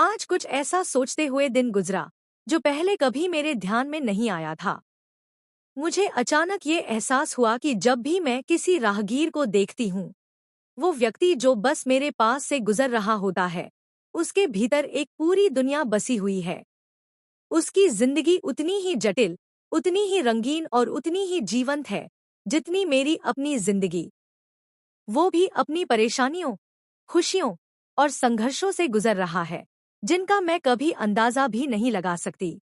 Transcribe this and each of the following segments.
आज कुछ ऐसा सोचते हुए दिन गुजरा जो पहले कभी मेरे ध्यान में नहीं आया था। मुझे अचानक ये एहसास हुआ कि जब भी मैं किसी राहगीर को देखती हूँ, वो व्यक्ति जो बस मेरे पास से गुजर रहा होता है, उसके भीतर एक पूरी दुनिया बसी हुई है। उसकी जिंदगी उतनी ही जटिल, उतनी ही रंगीन और उतनी ही जीवंत है जितनी मेरी अपनी जिंदगी। वो भी अपनी परेशानियों, खुशियों और संघर्षों से गुजर रहा है, जिनका मैं कभी अंदाजा भी नहीं लगा सकती।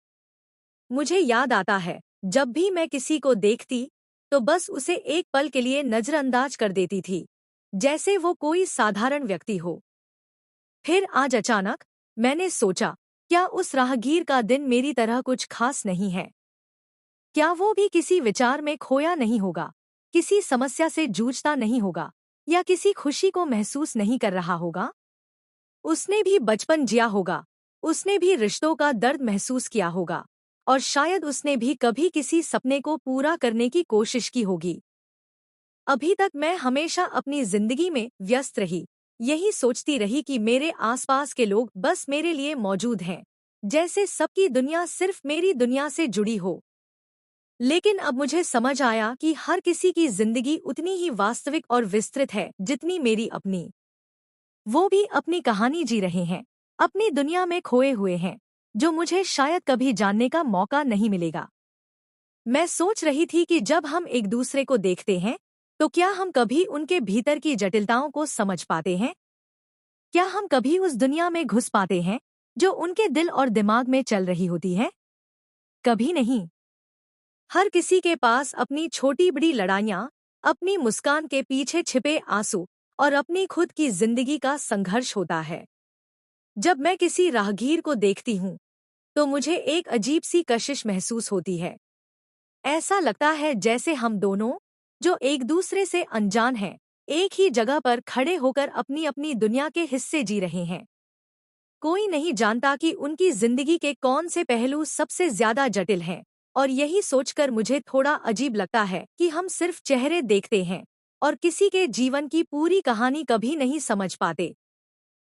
मुझे याद आता है, जब भी मैं किसी को देखती, तो बस उसे एक पल के लिए नजरअंदाज कर देती थी, जैसे वो कोई साधारण व्यक्ति हो। फिर आज अचानक मैंने सोचा, क्या उस राहगीर का दिन मेरी तरह कुछ खास नहीं है? क्या वो भी किसी विचार में खोया नहीं होगा, किसी समस्या से जूझता नहीं होगा, या किसी खुशी को महसूस नहीं कर रहा होगा? उसने भी बचपन जिया होगा, उसने भी रिश्तों का दर्द महसूस किया होगा, और शायद उसने भी कभी किसी सपने को पूरा करने की कोशिश की होगी। अभी तक मैं हमेशा अपनी जिंदगी में व्यस्त रही, यही सोचती रही कि मेरे आसपास के लोग बस मेरे लिए मौजूद हैं, जैसे सबकी दुनिया सिर्फ मेरी दुनिया से जुड़ी हो। लेकिन अब मुझे समझ आया कि हर किसी की जिंदगी उतनी ही वास्तविक और विस्तृत है जितनी मेरी अपनी। वो भी अपनी कहानी जी रहे हैं, अपनी दुनिया में खोए हुए हैं, जो मुझे शायद कभी जानने का मौका नहीं मिलेगा। मैं सोच रही थी कि जब हम एक दूसरे को देखते हैं, तो क्या हम कभी उनके भीतर की जटिलताओं को समझ पाते हैं? क्या हम कभी उस दुनिया में घुस पाते हैं जो उनके दिल और दिमाग में चल रही होती है? कभी नहीं। हर किसी के पास अपनी छोटी बड़ी लड़ाइयाँ, अपनी मुस्कान के पीछे छिपे आंसू और अपनी खुद की जिंदगी का संघर्ष होता है। जब मैं किसी राहगीर को देखती हूँ, तो मुझे एक अजीब सी कशिश महसूस होती है। ऐसा लगता है जैसे हम दोनों, जो एक दूसरे से अनजान हैं, एक ही जगह पर खड़े होकर अपनी अपनी दुनिया के हिस्से जी रहे हैं। कोई नहीं जानता कि उनकी जिंदगी के कौन से पहलू सबसे ज्यादा जटिल हैं, और यही सोचकर मुझे थोड़ा अजीब लगता है कि हम सिर्फ चेहरे देखते हैं और किसी के जीवन की पूरी कहानी कभी नहीं समझ पाते।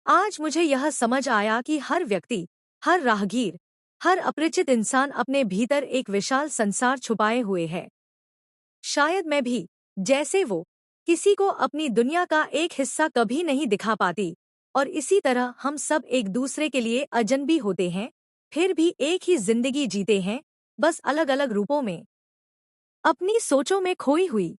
आज मुझे यह समझ आया कि हर व्यक्ति, हर राहगीर, हर अपरिचित इंसान अपने भीतर एक विशाल संसार छुपाए हुए है। शायद मैं भी, जैसे वो, किसी को अपनी दुनिया का एक हिस्सा कभी नहीं दिखा पाती, और इसी तरह हम सब एक दूसरे के लिए अजनबी होते हैं, फिर भी एक ही जिंदगी जीते हैं, बस अलग अलग रूपों में। अपनी सोचों में खोई हुई।